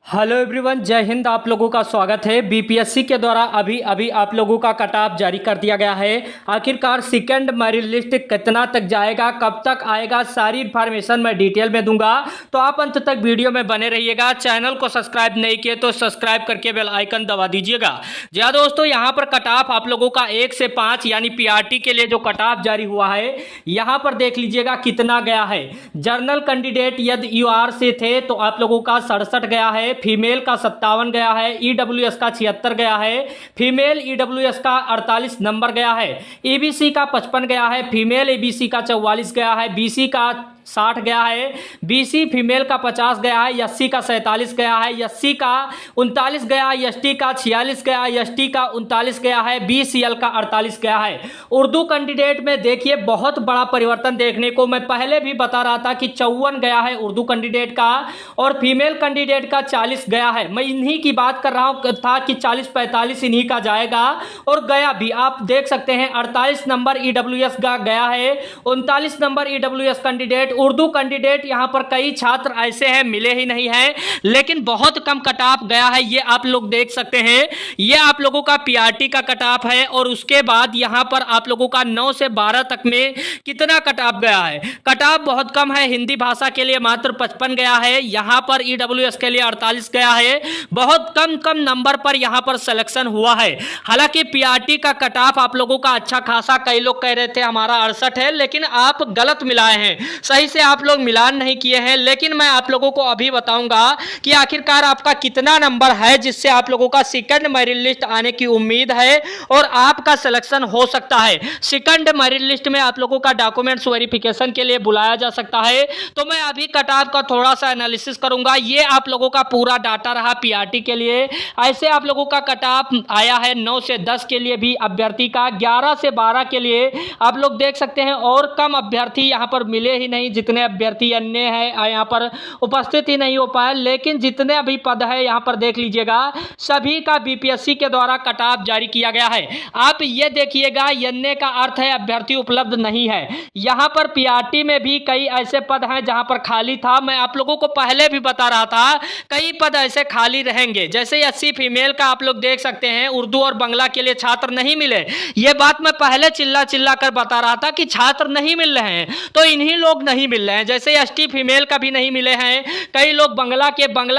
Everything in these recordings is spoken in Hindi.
हेलो एवरीवन, जय हिंद। आप लोगों का स्वागत है। बीपीएससी के द्वारा अभी अभी आप लोगों का कट ऑफ जारी कर दिया गया है। आखिरकार सेकंड मेरिट लिस्ट कितना तक जाएगा, कब तक आएगा, सारी इन्फॉर्मेशन मैं डिटेल में दूंगा, तो आप अंत तक वीडियो में बने रहिएगा। चैनल को सब्सक्राइब नहीं किए तो सब्सक्राइब करके बेल आइकन दबा दीजिएगा। जी हाँ दोस्तों, यहाँ पर कट ऑफ आप लोगों का 1 से 5 यानी पीआरटी के लिए जो कट ऑफ जारी हुआ है, यहाँ पर देख लीजिएगा कितना गया है। जनरल कैंडिडेट यदि यूआर से थे तो आप लोगों का 67 गया है, फीमेल का 57 गया है, ईडब्ल्यूएस का 76 गया है, फीमेल ईडब्ल्यूएस का 48 नंबर गया है, ईबीसी का 55 गया है, फीमेल ईबीसी का 44 गया है, बीसी का 60 गया है, बीसी फीमेल का 50 गया है, एससी का 47 गया है, एससी का 39 गया, एसटी का 46 गया, एसटी का 39 गया है, बीसीएल का 48 गया है। उर्दू कैंडिडेट में देखिए बहुत बड़ा परिवर्तन देखने को, मैं पहले भी बता रहा था कि 54 गया है उर्दू कैंडिडेट का और फीमेल कैंडिडेट का 40 गया है। मैं इन्हीं की बात कर रहा हूं था कि 40-45 इन्हीं का जाएगा और गया भी। आप देख सकते हैं 48 नंबर ईडब्ल्यूएस का गया है, 39 number EWS candidate. Urdu candidate यहां पर कई छात्र ऐसे हैं मिले ही नहीं हैं, लेकिन बहुत कम कट ऑफ गया है। ये आप लोग देख सकते हैं, ये आप लोगों का पीआरटी का कट ऑफ है और उसके बाद यहां पर आप लोगों का 9 से 12 तक में कितना कट ऑफ गया है। कट ऑफ बहुत कम है। हिंदी भाषा के लिए मात्र 55 गया है, यहां पर ईडब्ल्यूएस के लिए 48 गया है। बहुत कम नंबर पर यहां पर सिलेक्शन हुआ है। हालांकि पीआरटी का कट ऑफ आप लोगों का अच्छा खासा, कई लोग कह रहे थे हमारा 68 है, लेकिन आप गलत मिलाए हैं। सही से आप लोग मिलान नहीं किए हैं। लेकिन मैं आप लोगों को अभी बताऊंगा कि आखिरकार आपका कितना नंबर है जिससे आप लोगों का सेकंड मेरिट लिस्ट आने की उम्मीद है और आपका सिलेक्शन हो सकता है। सेकंड मेरिट लिस्ट में आप लोगों का डॉक्यूमेंट्स वेरिफिकेशन के लिए बुलाया जा सकता है। तो मैं अभी कट ऑफ का थोड़ा सा एनालिसिस करूंगा। ये आप लोगों का पूरा डाटा रहा पीआरटी के लिए। ऐसे आप लोगों का कट ऑफ आया है 9 से 10 के लिए भी अभ्यर्थी का, 11 से 12 के लिए आप लोग देख सकते हैं और कम अभ्यर्थी यहां पर मिले ही नहीं। जितने अभ्यर्थी अन्य हैं यहाँ पर उपस्थित ही नहीं हो पाए, लेकिन जितने अभी पद है यहाँ पर देख लीजिएगा सभी का बीपीएससी के द्वारा कट ऑफ जारी किया गया है। आप ये देखिएगा, अन्य का अर्थ है अभ्यर्थी उपलब्ध नहीं है। यहाँ पर पीआरटी में भी कई ऐसे पद हैं जहाँ पर खाली था। मैं आप लोगों को पहले भी बता रहा था कई पद ऐसे खाली रहेंगे। जैसे एससी फीमेल का आप लोग देख सकते हैं, उर्दू और बांग्ला के लिए छात्र नहीं मिले। ये बात मैं पहले चिल्ला कर बता रहा था कि छात्र नहीं मिल रहे हैं, तो इन्हीं लोग नहीं मिल रहे हैं। जैसे एसटी फीमेल का भी नहीं मिले हैं। कई लोग बांग्ला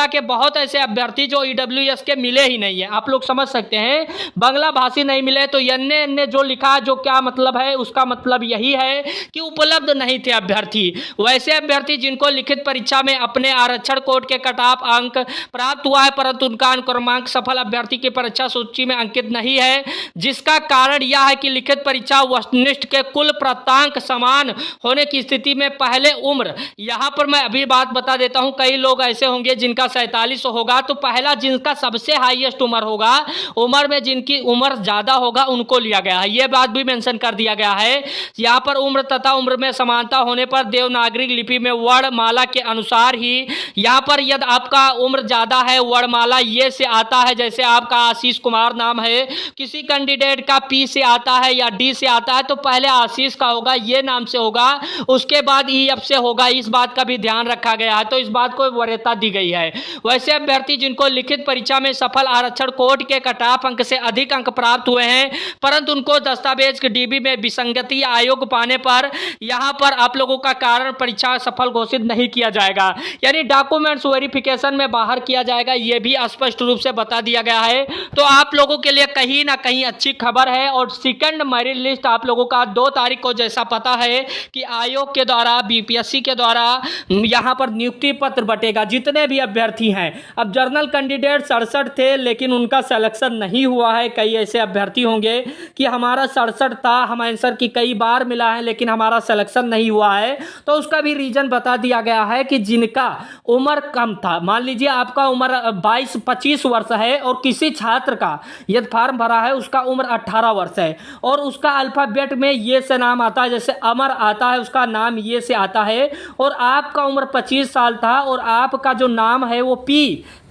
के बहुत ऐसे अभ्यर्थी जो ईडब्ल्यूएस के मिले ही नहीं है। आप लोग समझ सकते हैं, बांग्ला भाषी नहीं मिले तो अन्य जो लिखा जो क्या मतलब है, उसका मतलब यही है कि उपलब्ध नहीं थे अभ्यर्थी। वैसे अभ्यर्थी जिनको लिखित परीक्षा में अपने आरक्षण कोड के कट ऑफ अंक प्राप्त हुआ है, परंतु उनका अनुक्रमांक सफल अभ्यर्थी की परीक्षा सूची में अंकित नहीं है, जिसका कारण यह है कि लिखित परीक्षा वस्तुनिष्ठ के कुल प्राप्तांक समान होने की स्थिति में पहले उम्र, यहां पर मैं अभी बात बता देता हूं, कई लोग ऐसे होंगे जिनका 47 होगा तो पहला जिनका सबसे हाईएस्ट उम्र होगा, उम्र में जिनकी उम्र ज्यादा होगा उनको लिया गया है। यह बात भी मेंशन कर दिया गया है। यहां पर उम्र तथा उम्र में समानता होने पर देवनागरी लिपि में वर्णमाला के अनुसार ही यहां पर यदि आपका उम्र ज्यादा है वर्णमाला ये से आता है। जैसे आपका आशीष कुमार नाम है, किसी कैंडिडेट का पी से आता है या डी से आता है तो पहले आशीष का होगा, ये नाम से होगा, उसके बाद ईएफ से होगा। इस बात का भी ध्यान रखा गया है, तो इस बात को वरीयता दी गई है। वैसे अभ्यर्थी जिनको लिखित परीक्षा में सफल आरक्षण कोड के कट ऑफ अंक से अधिक अंक प्राप्त हुए हैं, परंतु उनको दस्तावेज के डीबी में विसंगति आयोग पाने पर यहां पर आप लोगों का कारण परीक्षा सफल घोषित नहीं किया जाएगा, यानी डॉक्यूमेंट्स वेरिफिकेशन में बाहर किया जाएगा। यह भी स्पष्ट रूप से बता दिया गया है। तो आप लोगों के लिए कहीं ना कहीं अच्छी खबर है। और सेकंड मेरिट लिस्ट आप लोगों का 2 तारीख को जैसा पता है कि आयोग के द्वारा बीपीएससी के द्वारा यहां पर नियुक्ति पत्र बटेगा जितने भी अभ्यर्थी हैं। अब जनरल कैंडिडेट 67 थे लेकिन उनका सिलेक्शन नहीं हुआ है। कई ऐसे अभ्यर्थी होंगे कि हमारा 67 था, हम आंसर की कई बार मिला है लेकिन हमारा सिलेक्शन नहीं हुआ है, तो उसका भी रीजन बता दिया गया है कि जिनका उम्र कम था, मान लीजिए आपका उम्र 22-25 वर्ष है और किसी छात्र का यदि फॉर्म भरा है उसका उम्र 18 वर्ष है और उसका अल्फाबेट में ये से नाम आता है, जैसे अमर आता है उसका नाम ये से आता है, और आपका उम्र 25 साल था और आपका जो नाम है वो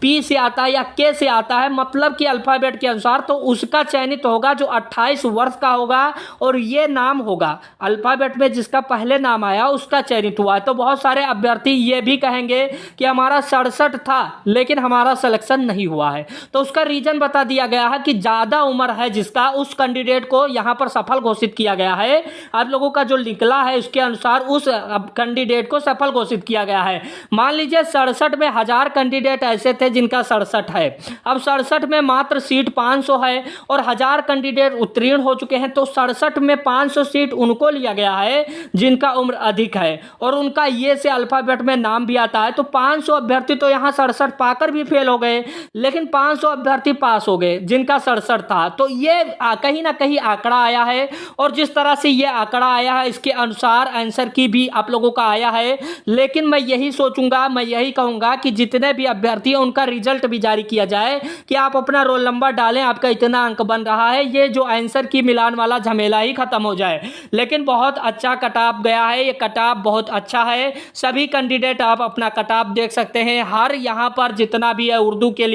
पी से आता है या के से आता है, मतलब कि अल्फ़ाबेट के अनुसार, तो उसका चयनित होगा जो 28 वर्ष का होगा और ये नाम होगा अल्फ़ाबेट में जिसका पहले नाम आया उसका चयनित हुआ है। तो बहुत सारे अभ्यर्थी ये भी कहेंगे कि हमारा 67 था लेकिन हमारा सिलेक्शन नहीं हुआ है। तो उसका रीजन बता दिया गया है कि ज़्यादा उम्र है जिसका, उस कैंडिडेट को यहाँ पर सफल घोषित किया गया है। आप लोगों का जो निकला है उसके अनुसार उस कैंडिडेट को सफल घोषित किया गया है। मान लीजिए 67 में 1000 कैंडिडेट ऐसे थे जिनका 67 है, अब 67 में मात्र सीट 500 है और 1000 कैंडिडेट उत्तीर्ण हो चुके हैं, तो 67 में 500 सीट उनको लिया गया है जिनका उम्र अधिक है और उनका ये से अल्फ़ाबेट में नाम भी आता है। तो 500 अभ्यर्थी तो यहाँ 67 पाकर भी फेल हो गए, लेकिन 500 अभ्यर्थी पास हो गए जिनका 67 था। तो ये कहीं ना कहीं आंकड़ा आया है और जिस तरह से ये आंकड़ा आया है इसके अनुसार आंसर की भी आप लोगों का आया है। लेकिन मैं यही सोचूंगा, मैं यही कहूंगा कि जितने भी अभ्यर्थी हैं उनका रिजल्ट भी जारी किया जाए कि आप अपना रोल नंबर डालें, आपका इतना अंक बन रहा है, ये जो आंसर की मिलान वाला झमेला ही खत्म हो जाए। लेकिन बहुत अच्छा कटऑफ गया है, ये कटऑफ बहुत अच्छा है। सभी कैंडिडेट आप अपना कटऑफ देख सकते हैं। हर यहाँ पर जितना भी है उर्दू के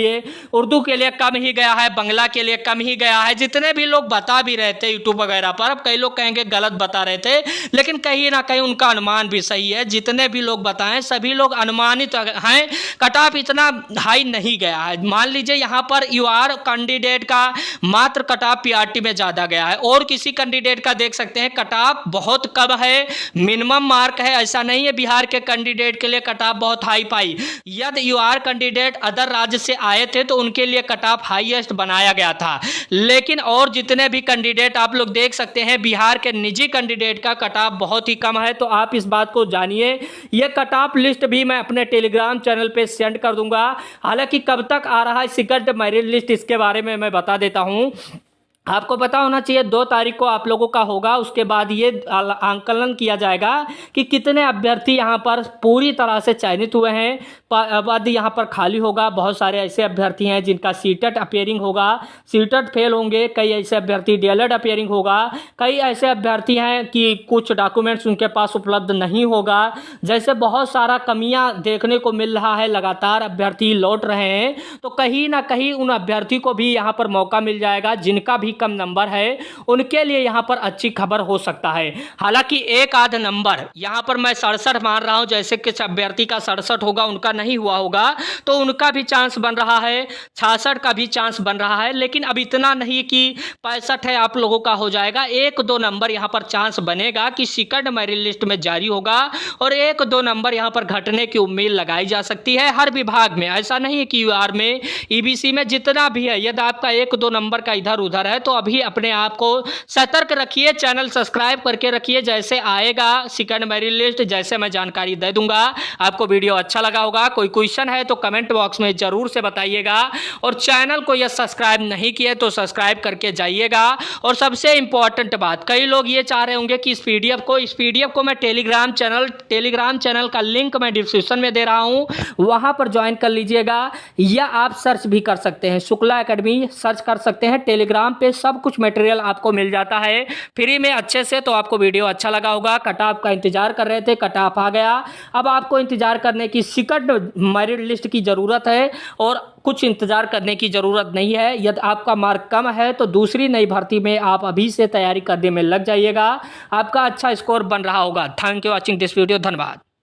लिए कम ही गया है, बांग्ला के लिए कम ही गया है। जितने भी लोग बता भी रहे थे यूट्यूब वगैरह पर, अब कई लोग कहेंगे गलत बता रहे थे, लेकिन कहीं ना कहीं उनका अनुमान भी सही है। जितने भी लोग बताएं सभी लोग अनुमानित हैं, कटऑफ इतना हाई नहीं गया है। मान लीजिए यहाँ पर यूआर कैंडिडेट का मात्र कटऑफ पीआरटी में ज़्यादा गया है और किसी कैंडिडेट का देख सकते हैं कटऑफ बहुत कम है, मिनिमम मार्क है। ऐसा नहीं है बिहार के कैंडिडेट के लिए कटऑफ बहुत हाई पाई। यदि यूआर कैंडिडेट अदर राज्य से आए थे तो उनके लिए कटऑफ हाईएस्ट बनाया गया था। लेकिन और जितने भी कैंडिडेट आप लोग देख सकते हैं बिहार के निजी कैंडिडेट का कटऑफ बहुत ही कम है। तो आप इस बात को जानिए। यह कटऑफ लिस्ट भी मैं अपने टेलीग्राम चैनल पे सेंड कर दूंगा। हालांकि कब तक आ रहा है सेकंड मेरिट लिस्ट इसके बारे में मैं बता देता हूं। आपको पता होना चाहिए 2 तारीख को आप लोगों का होगा, उसके बाद ये आंकलन किया जाएगा कि कितने अभ्यर्थी यहाँ पर पूरी तरह से चयनित हुए हैं। बाद यहाँ पर खाली होगा। बहुत सारे ऐसे अभ्यर्थी हैं जिनका सीटेट अपियरिंग होगा, सीटेट फेल होंगे। कई ऐसे अभ्यर्थी डीएलएड अपियरिंग होगा। कई ऐसे अभ्यर्थी हैं कि कुछ डॉक्यूमेंट्स उनके पास उपलब्ध नहीं होगा। जैसे बहुत सारा कमियाँ देखने को मिल रहा है, लगातार अभ्यर्थी लौट रहे हैं। तो कहीं ना कहीं उन अभ्यर्थी को भी यहाँ पर मौका मिल जाएगा जिनका भी कम नंबर है, उनके लिए यहां पर अच्छी खबर हो सकता है। हालांकि एक आध नंबर यहां पर मैं 67 मान रहा हूं, जैसे कि अभ्यर्थी का 67 होगा उनका नहीं हुआ होगा तो उनका भी चांस बन रहा है, 66 का भी चांस बन रहा है। लेकिन अब इतना नहीं कि 65 है आप लोगों का हो जाएगा। 1-2 नंबर यहां पर चांस बनेगा कि सेकंड मेरिट लिस्ट में जारी होगा और 1-2 नंबर यहां पर घटने की उम्मीद लगाई जा सकती है हर विभाग में। ऐसा नहीं है कि यूआर में, ईबीसी में जितना भी है, यदि आपका 1-2 नंबर का इधर उधर है तो अभी अपने आप को सतर्क रखिए, चैनल सब्सक्राइब करके रखिए। जैसे आएगा सेकंड मेरिट लिस्ट जैसे मैं जानकारी दे दूंगा। आपको वीडियो अच्छा लगा होगा, कोई क्वेश्चन है तो कमेंट बॉक्स में जरूर से बताइएगा और चैनल को यह सब्सक्राइब नहीं किए तो सब्सक्राइब करके जाइएगा। और सबसे इंपॉर्टेंट बात, कई लोग ये चाह रहे होंगे कि इस पीडीएफ को मैं टेलीग्राम चैनल का लिंक मैं डिस्क्रिप्शन में दे रहा हूं, वहां पर ज्वाइन कर लीजिएगा या आप सर्च भी कर सकते हैं, शुक्ला एकेडमी सर्च कर सकते हैं। टेलीग्राम पे सब कुछ मटेरियल आपको मिल जाता है फ्री में अच्छे से। तो आपको वीडियो अच्छा लगा होगा। कटऑफ का इंतजार कर रहे थे, कटऑफ आ गया। अब आपको इंतजार करने की सेकंड मेरिट लिस्ट की ज़रूरत है और कुछ इंतजार करने की ज़रूरत नहीं है। यदि आपका मार्क कम है तो दूसरी नई भर्ती में आप अभी से तैयारी करने में लग जाइएगा, आपका अच्छा स्कोर बन रहा होगा। Thank you watching this video. धन्यवाद।